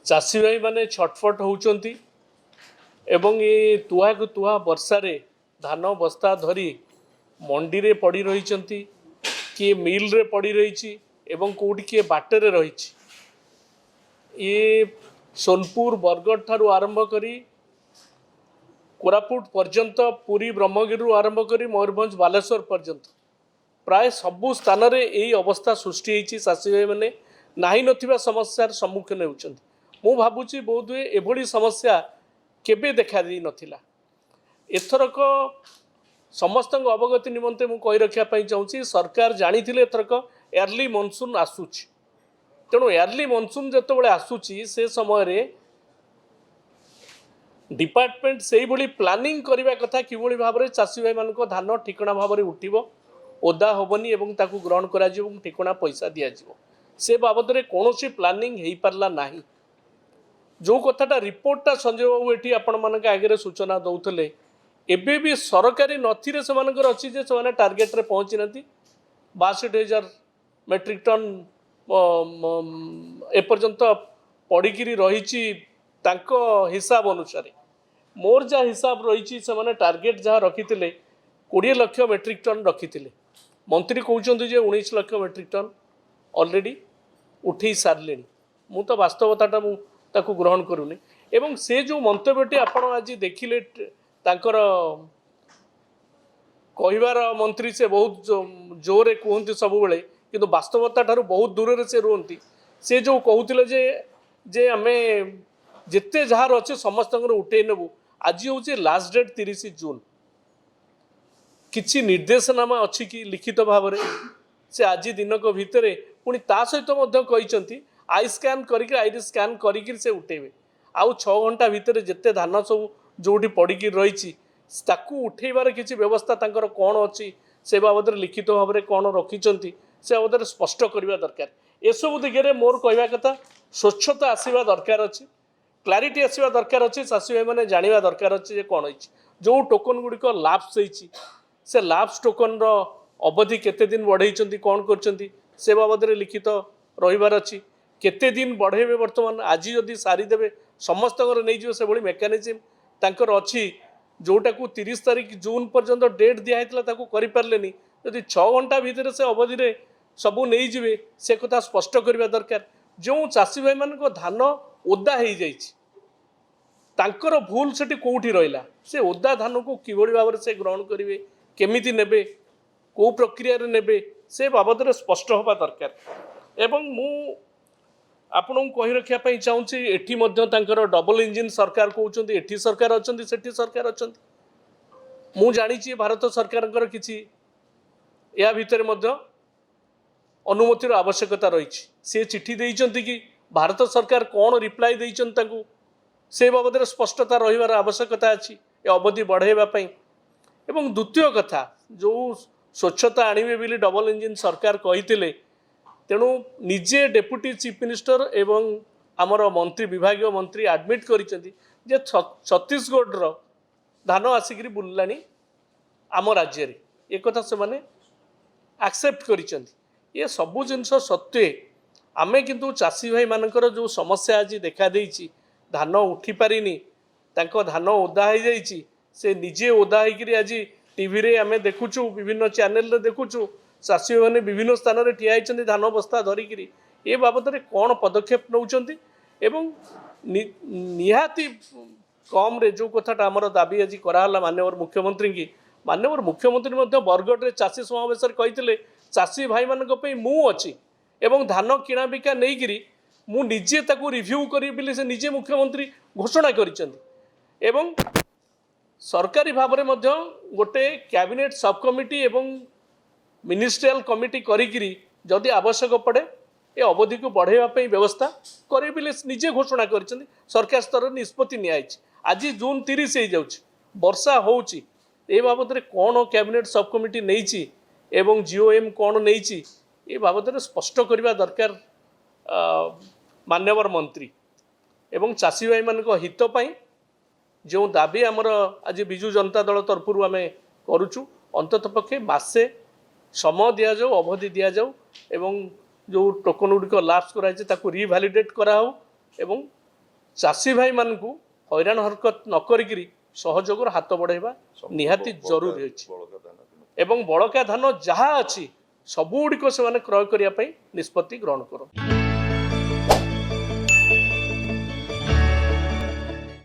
चाषी भाई माने छटफट होउचंती एवं ये तुहा को तुहा वर्षा रे धान बस्ता धरी मंडी रे पड़ी रहिचंती किए मिल रे पड़ी रही एवं कोठी किए बाटे रे रही ये सोनपुर बरगढ़ ठारू आरंभ करी कोरापुट पर्यंत पुरी ब्रह्मगिरी आरंभ करी मयूरभंज बालेश्वर पर्यंत प्राय सबु स्थान रे यही अवस्था सृष्टि होती। चाषी भाई मैंने नाही नथिबा समस्यार सम्मुखीन होउचंती। मु भाबुची बहुत हुए एभली समस्या केबे देखा दी नथिला। एथरक समस्त अवगति निमंते मु कहि रखिया पई चाहूची सरकार जानिथिले एथरक एर्ली मॉनसून आसुची तेणु एर्ली मॉनसून जतबेले आसुची से समय रे डिपार्टमेंट से भली प्लानिंग करबा कथा किभली भाव रे चाषी भाई मानको धान ठिकणा भाव रे उठिबो ओदा होबनी एवं ताकू ग्रहण करा जिवो ठिकणा पैसा दिया जिवो से बाबद रे कोनोसी प्लानिंग हेई पारला नाही। जो कथाटा रिपोर्टटा संजय बाबू एठी आपण मानक आगे सूचना दौले एबे भी सरकारी नथी से अच्छी जे से टार्गेट रे पहुँची नाती 62,000 मेट्रिक टन एपर्यंत पड़िकी रही हिसाब अनुसार मोर जहाँ हिसाब रही से टार्गेट जहाँ रखी 20 लाख मेट्रिक टन रखी मंत्री कहते 19 लाख मेट्रिक टन ऑलरेडी उठे सारे मु तो वास्तवताटा मु ताकू ग्रहण करूनी एवं से जो मंतव्यटी आपण आज देखिले तांकर कहिबार मंत्री से बहुत जोरे कहते सब बेले किंतु वास्तवता ठारू बहुत दूर से रुहंती से जो कहते जे आमे जिते जहाँ अच्छे समस्त उठे नेबू आज हूँ लास्ट डेट 30 जून किसी निर्देशनामा अच्छी कि लिखित भाव में से आज दिनक भितर पुणी ता सहित आई स्कैन करके आई स्कैन करके से उठेबे आउ 6 घंटा भितर जिते धान सब जोटी पड़ी रही उठेबार किसी व्यवस्था तांकर कौन अच्छी से बाबद लिखित भाव में कौन रखिंट से बाबद स्पष्ट करवा दरकार। एसबू दिगरे मोर कहवा कथा स्वच्छता आसवा दरकार अच्छी क्लारिटी आसवा दरकार अच्छी चाषी भाई मैंने जानवा दरकार अच्छी कौन हो जो टोकन गुड़िक लाप्स होती से लाप्स टोकन अवधि केते दिन बढ़ई कौन कर बाबद लिखित रहीबार अच्छी केते दिन बढ़ेबे वर्तमान आज जदि सारीदेवे समस्त नहीं से भली मेकानिजम तांकर अच्छी जोटा को 30 तारीख जून पर्यंत डेट दिखाई करें जदि 6 घंटा भितर से अवधि रे सबू नहीं जिवे से कथा स्पष्ट करवा दरकार। जो चाषी भाई मान धान ओदा हो जाकर भूल से कौटी रहा से ओदा धान को किभली भाव से ग्रहण करेंगे केमिति नेबे को प्रक्रिया नेबे से बाबद स्पष्ट होगा दरकार। एवं मु आपन को कही रखापी चाहूँगी एटी डबल इंजिन सरकार कहते एटी सरकार अच्छा सेठी सरकार अच्छा मु जानी भारत सरकार किसी या भितर अनुमतिर आवश्यकता रही सी चिठी देइचंती कि भारत सरकार कौन रिप्लाई देइचंती से बाबद स्पष्टता रहीबार आवश्यकता अच्छी अवधि बढ़ाइवाई। एवं द्वितीय कथा जो स्वच्छता आणवे बोली डबल इंजिन सरकार कही तेणु निजे डेप्यूटी चीफ मिनिस्टर एवं आमर मंत्री विभाग मंत्री आडमिट करिसेंती जे छत्तीसगढ़ धान आसिक बुलानी आम राज्य रे एक कथा से माने एक्सेप्ट करिसेंती ये सबु जिनस सत्वे आमे किंतु चाषी भाई मानकर जो समस्या आज देखा देइछि धान उठी पारिनी तांको धान ओदा हो जाइछि से निजे ओदा होकर आज टीवी रे आमे देखुचु विभिन्न चैनल रे देखुचु चाषी मैंने विभिन्न स्थान में ठिया होती धान बस्ता धरिकी ये बाबद में कौन पदक्षेप नौकरी एवं निहाती कम रे जो कथाटा आमर दाबी आज कराला माननीय मुख्यमंत्री की माननीय मुख्यमंत्री बरगढ़ में चाषी समावेश कहते चाषी भाई मान मु अच्छी एवं धान किणा बिका नहीं मु निजे ताकू रिव्यू करी से निजे मुख्यमंत्री घोषणा करिसेंती सरकारी भाव में गोटे कैबिनेट सब कमिटी एवं मिनिस्ट्रियल कमिटी करी जदि आवश्यक पड़े ये अवधि को बढ़ाइवाई व्यवस्था करें निजे घोषणा कर सरकार स्तर निष्पत्ति नि आज जून 30 हो जाऊँगी वर्षा होउची ए बाबद में कौन कैबिनेट सब कमिटी नहीं एवं जीओएम कौन नहीं ये बाबद में स्पष्ट करवा दरकार मान्यवर मंत्री एवं चाषी भाई मान हितपाई जो दाबी आमर आज विजु जनता दल तरफ आम करुचु अंतत पक्षे मासे समय दि जाऊ अवधि दि जाऊ एवं जो टोकन गुड़िक लाप्स कराई रिभैलिडेट कराऊ एवं ଚାଷୀ ଭାଇମାନଙ୍କୁ ହଇରାଣ ହରକତ ନ କରିକିରି ସହଯୋଗର ହାତ ବଢ଼ାଇବା ନିହାତି ଜରୁରୀ ଅଛି ଏବଂ ବଳକା ଧାନ ଯାହା ଅଛି ସବୁଗୁଡ଼ିକ ସେମାନେ କ୍ରୟ କରିବା ପାଇଁ ନିଷ୍ପତ୍ତି ଗ୍ରହଣ କରନ୍ତି।